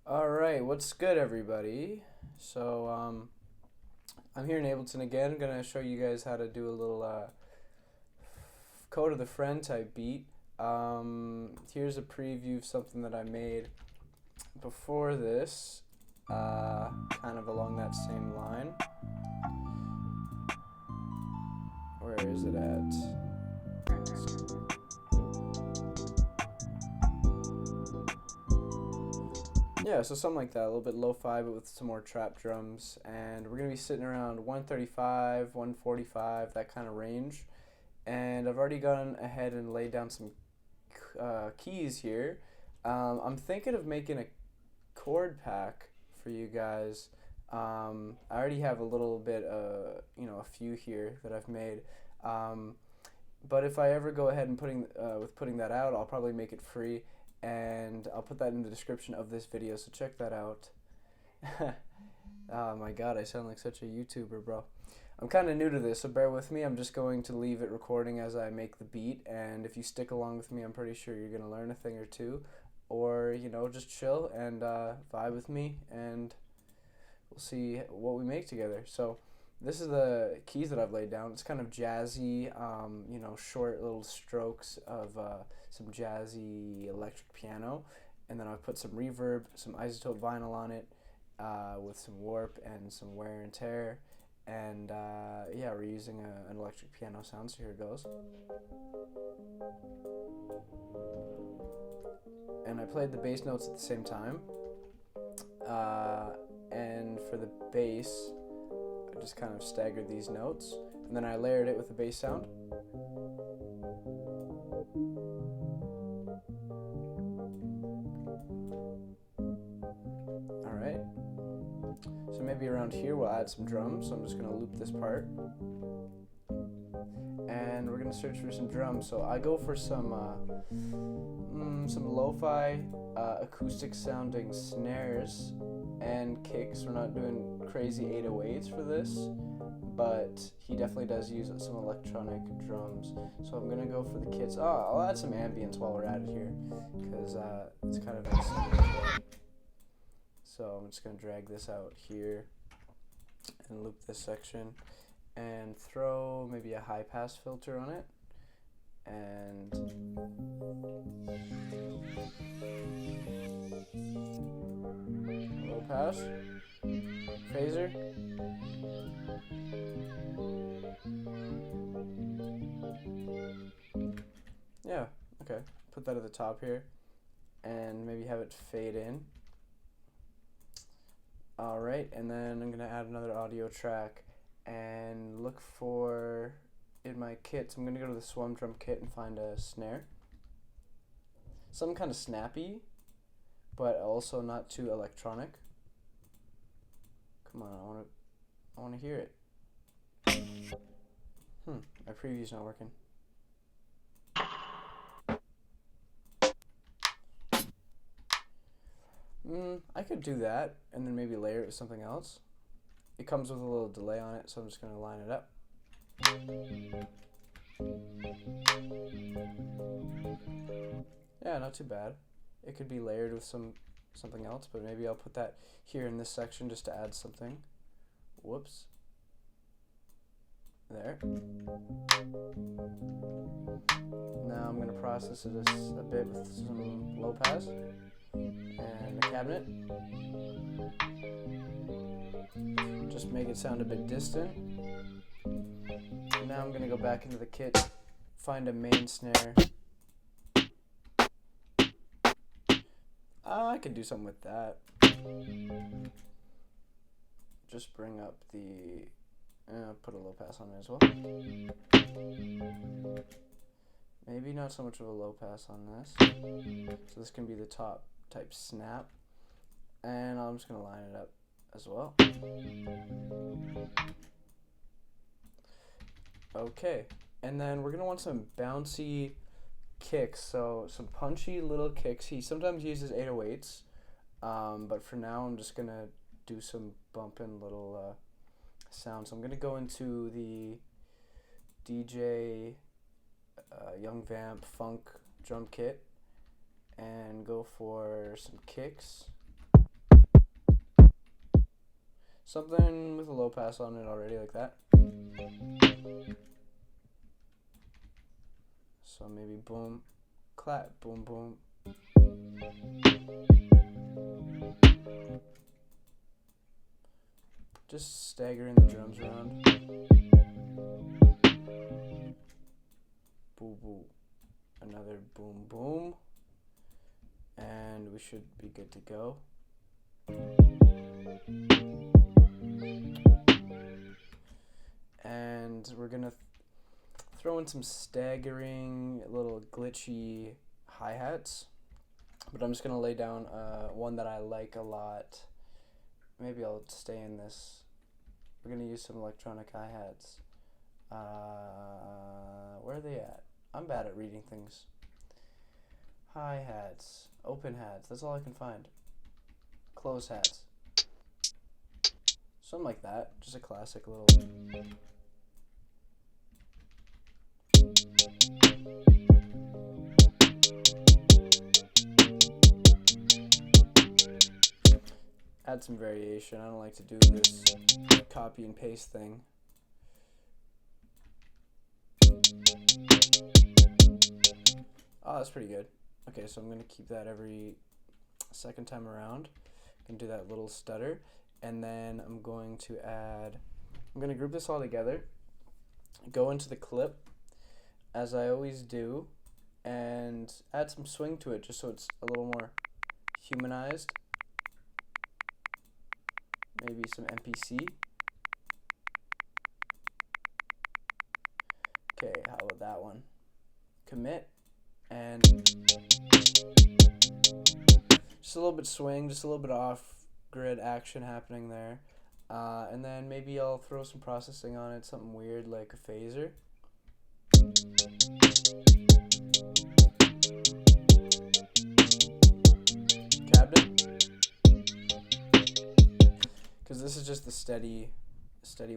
All right, what's good, everybody? I'm here in Ableton again. I'm gonna show you guys how to do a little Kota the Friend type beat. Here's a preview of something that I made before this, kind of along that same line. Where is it at? Yeah, so something like that, a little bit lo-fi, but with some more trap drums. And we're going to be sitting around 135, 145, that kind of range. And I've already gone ahead and laid down some keys here. I'm thinking of making a chord pack for you guys. I already have a little bit, a few here that I've made. But if I ever go ahead and putting that out, I'll probably make it free, and I'll put that in the description of this video, so check that out. Oh my god, I sound like such a YouTuber, bro. I'm kind of new to this, so bear with me. I'm just going to leave it recording as I make the beat, and if you stick along with me, I'm pretty sure you're going to learn a thing or two, or, just chill and vibe with me, and we'll see what we make together. So this is the keys that I've laid down. It's kind of jazzy, short little strokes of some jazzy electric piano. And then I've put some reverb, some isotope vinyl on it with some warp and some wear and tear. And yeah, we're using an electric piano sound, so here it goes. And I played the bass notes at the same time. And for the bass, I just kind of staggered these notes, and then I layered it with the bass sound. Alright, so maybe around here we'll add some drums, so I'm just going to loop this part. And we're going to search for some drums, so I go for some lo-fi acoustic sounding snares and kicks. We're not doing crazy 808s for this, but he definitely does use some electronic drums. So I'm gonna go for the kits. I'll add some ambience while we're at it here, because it's kind of nice. So I'm just gonna drag this out here and loop this section and throw maybe a high pass filter on it. And low pass, phaser, yeah, okay, put that at the top here and maybe have it fade in. Alright, and then I'm gonna add another audio track and look for, in my kits, I'm gonna go to the Swum Drum kit and find a snare. Something kind of snappy, but also not too electronic. Come on, I wanna hear it. My preview's not working. I could do that and then maybe layer it with something else. It comes with a little delay on it, so I'm just gonna line it up. Yeah, not too bad. It could be layered with something else, but maybe I'll put that here in this section just to add something. Whoops. There. Now I'm gonna process it a bit with some low pass and a cabinet. Just make it sound a bit distant. Now I'm gonna go back into the kit, find a main snare. I could do something with that. Just bring up the, put a low pass on it as well. Maybe not so much of a low pass on this. So this can be the top type snap. And I'm just gonna line it up as well. Okay, and then we're gonna want some bouncy kicks, so some punchy little kicks. He sometimes uses 808s, but for now I'm just gonna do some bumping little sounds. So I'm gonna go into the DJ Young Vamp Funk drum kit and go for some kicks. Something with a low pass on it already, like that. So maybe boom, clap, boom, boom. Just staggering the drums around. Boo boo. Another boom boom. And we should be good to go. And we're gonna throw in some staggering, little glitchy hi-hats. But I'm just gonna lay down one that I like a lot. Maybe I'll stay in this. We're gonna use some electronic hi-hats. Where are they at? I'm bad at reading things. Hi-hats, open hats, that's all I can find. Close hats. Something like that, just a classic little... Add some variation. I don't like to do this copy and paste thing. Oh, that's pretty good. Okay, so I'm going to keep that every second time around. I can do that little stutter. And then I'm going to group this all together, go into the clip, as I always do, and add some swing to it just so it's a little more humanized. Maybe some MPC. Okay, how about that one? Commit, and just a little bit swing, just a little bit off-grid action happening there. And then maybe I'll throw some processing on it, something weird like a phaser. Cabinet. Because this is just the steady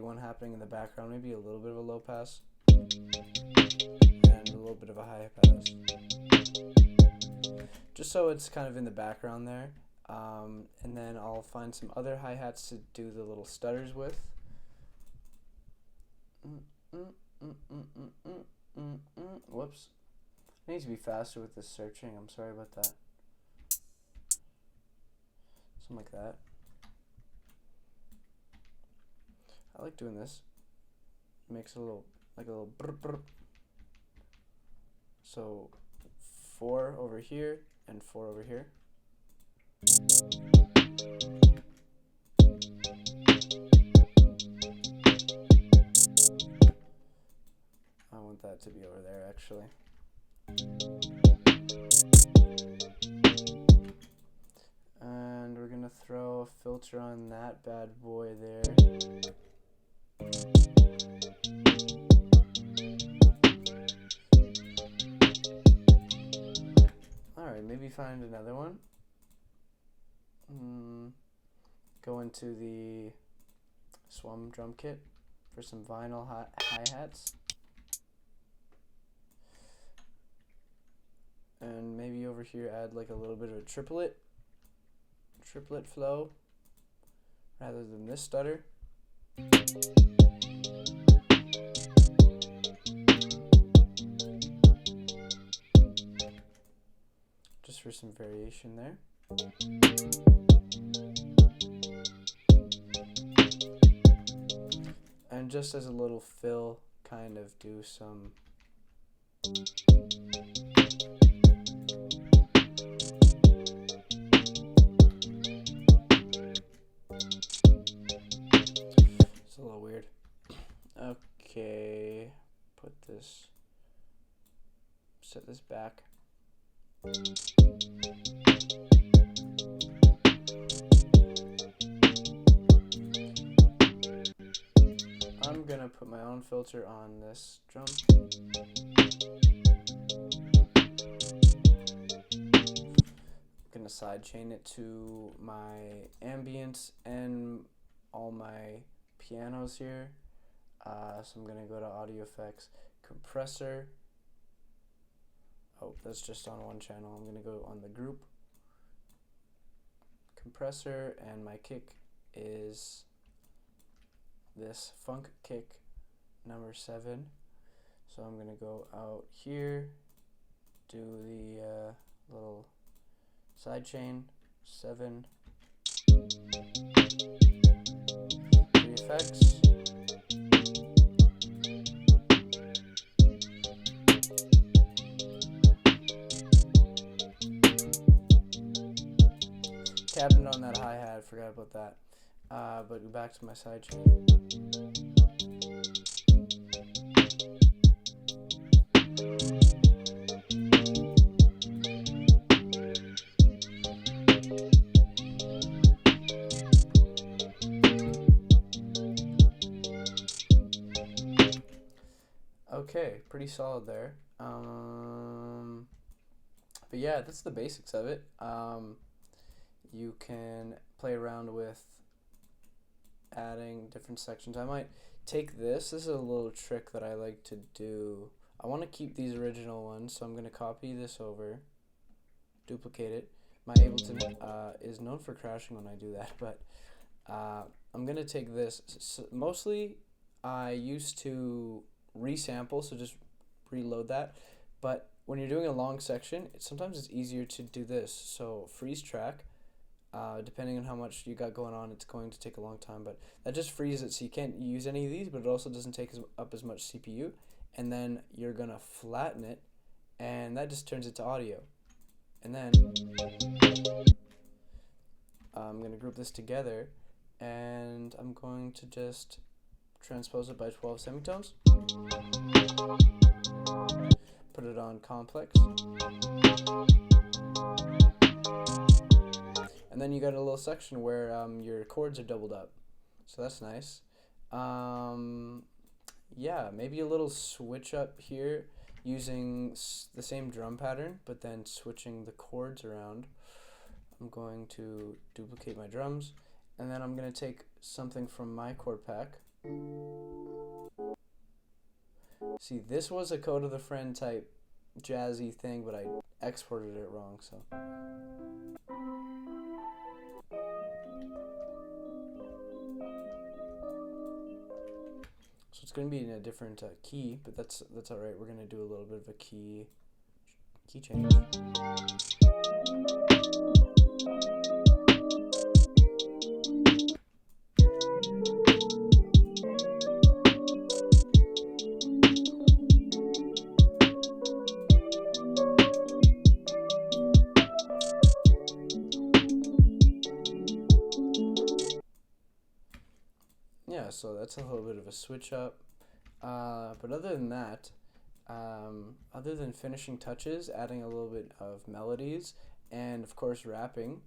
one happening in the background. Maybe a little bit of a low pass and a little bit of a high pass, just so it's kind of in the background there. And then I'll find some other hi-hats to do the little stutters with. Whoops. I need to be faster with this searching. I'm sorry about that. Something like that. I like doing this. It makes a little, like a little brr brr. So 4 over here and 4 over here. I want that to be over there actually. And we're gonna throw a filter on that bad boy there. Alright, maybe find another one. Go into the Swum drum kit for some vinyl hi-hats. And maybe over here add like a little bit of a triplet flow rather than this stutter. Just for some variation there. And just as a little fill, kind of do some it's a little weird. Okay, set this back. I'm gonna put my own filter on this drum. I'm gonna sidechain it to my ambience and all my pianos here. So I'm gonna go to audio effects, compressor. Oh, that's just on one channel. I'm gonna go on the group, compressor, and my kick is this funk kick number 7. So I'm gonna go out here, do the little side chain 7, 3 effects. Tapping on that hi-hat, I forgot about that. But back to my side chain. Okay, pretty solid there. But yeah, that's the basics of it. You can play around with adding different sections. I might take this. This is a little trick that I like to do. I want to keep these original ones, so I'm going to copy this over, duplicate it. My Ableton is known for crashing when I do that, but I'm going to take this. So mostly I used to resample, so just reload that. But when you're doing a long section, sometimes it's easier to do this. So freeze track. Depending on how much you got going on, it's going to take a long time, but that just freezes it, so you can't use any of these, but it also doesn't take up as much CPU. And then you're gonna flatten it, and that just turns it to audio. And then I'm gonna group this together, and I'm going to just transpose it by 12 semitones. Put it on complex. And then you got a little section where your chords are doubled up. So that's nice. Yeah, maybe a little switch up here using the same drum pattern, but then switching the chords around. I'm going to duplicate my drums, and then I'm going to take something from my chord pack. See, this was a Kota the Friend type jazzy thing, but I exported it wrong, so. So it's going to be in a different key, but that's all right. We're going to do a little bit of a key change. Yeah, so that's a little bit of a switch up, but other than that, other than finishing touches, adding a little bit of melodies, and of course rapping,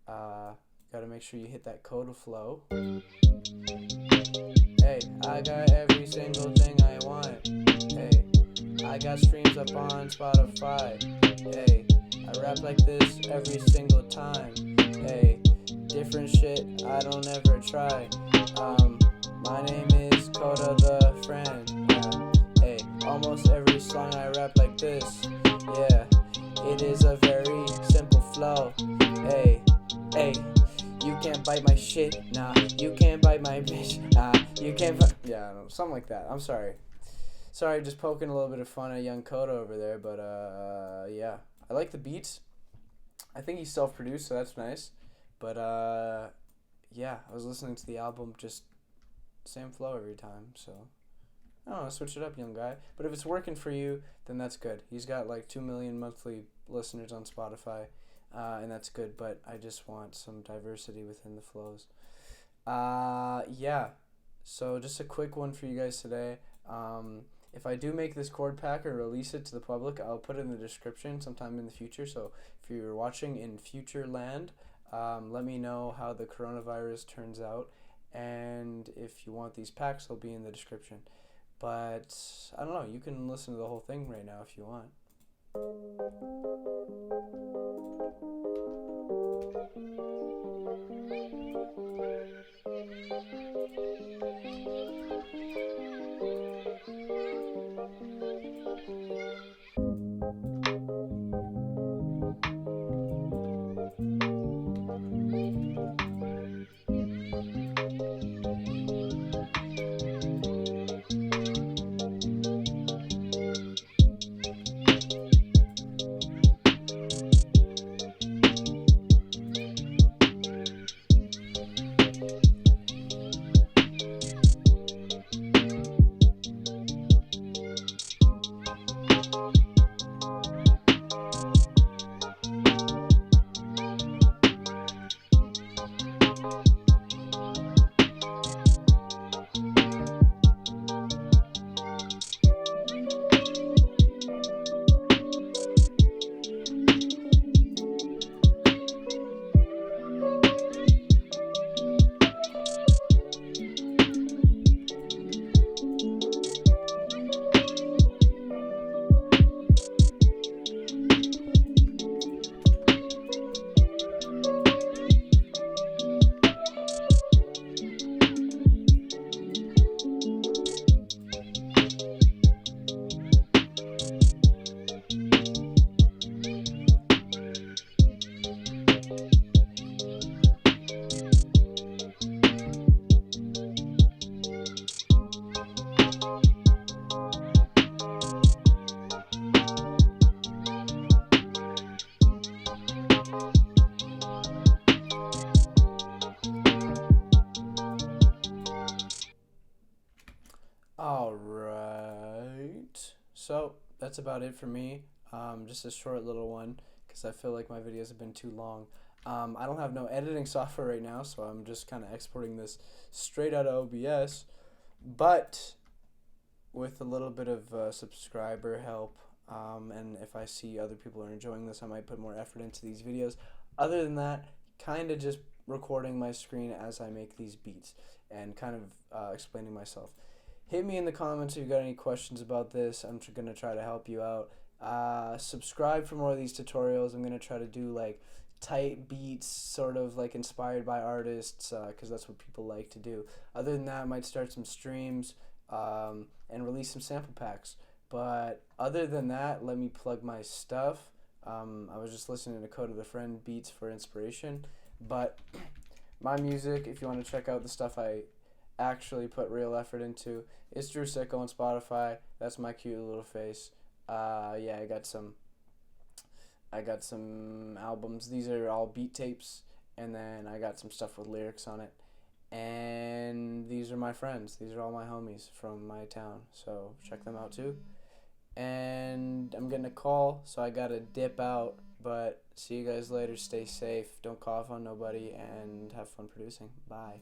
gotta make sure you hit that Kota flow. Hey, I got every single thing I want. Hey, I got streams up on Spotify. Hey, I rap like this every single time. Hey, different shit I don't ever try. My name is Kota the Friend. Hey, almost every song I rap like this. Yeah, it is a very simple flow. Hey, you can't bite my shit. Nah, you can't bite my bitch. You can't. Yeah, I don't know, something like that. I'm sorry. Sorry, just poking a little bit of fun at young Kota over there, but yeah, I like the beats. I think he's self-produced, so that's nice. But yeah, I was listening to the album, just same flow every time, so I don't know, switch it up, young guy. But if it's working for you, then that's good. He's got like 2 million monthly listeners on Spotify, and that's good, but I just want some diversity within the flows. Yeah, so just a quick one for you guys today. If I do make this chord pack or release it to the public, I'll put it in the description sometime in the future, so if you're watching in future land, let me know how the coronavirus turns out, and if you want these packs, they'll be in the description. But I don't know, you can listen to the whole thing right now if you want. that's about it for me. Just a short little one because I feel like my videos have been too long. I don't have no editing software right now, so I'm just kind of exporting this straight out of OBS. But with a little bit of subscriber help, and if I see other people are enjoying this, I might put more effort into these videos. Other than that, kind of just recording my screen as I make these beats and kind of explaining myself. Hit me in the comments if you got any questions about this. I'm going to try to help you out. Subscribe for more of these tutorials. I'm going to try to do like tight beats, sort of like inspired by artists, because that's what people like to do. Other than that, I might start some streams and release some sample packs. But other than that, let me plug my stuff. I was just listening to Kota the Friend beats for inspiration. But my music, if you want to check out the stuff I actually put real effort into, it's Drew Sicko on Spotify. That's my cute little face. Yeah, I got some albums. These are all beat tapes, and then I got some stuff with lyrics on it. And these are my friends. These are all my homies from my town, so check them out too. And I'm getting a call, so I gotta dip out. But see you guys later. Stay safe. Don't cough on nobody, and have fun producing. Bye.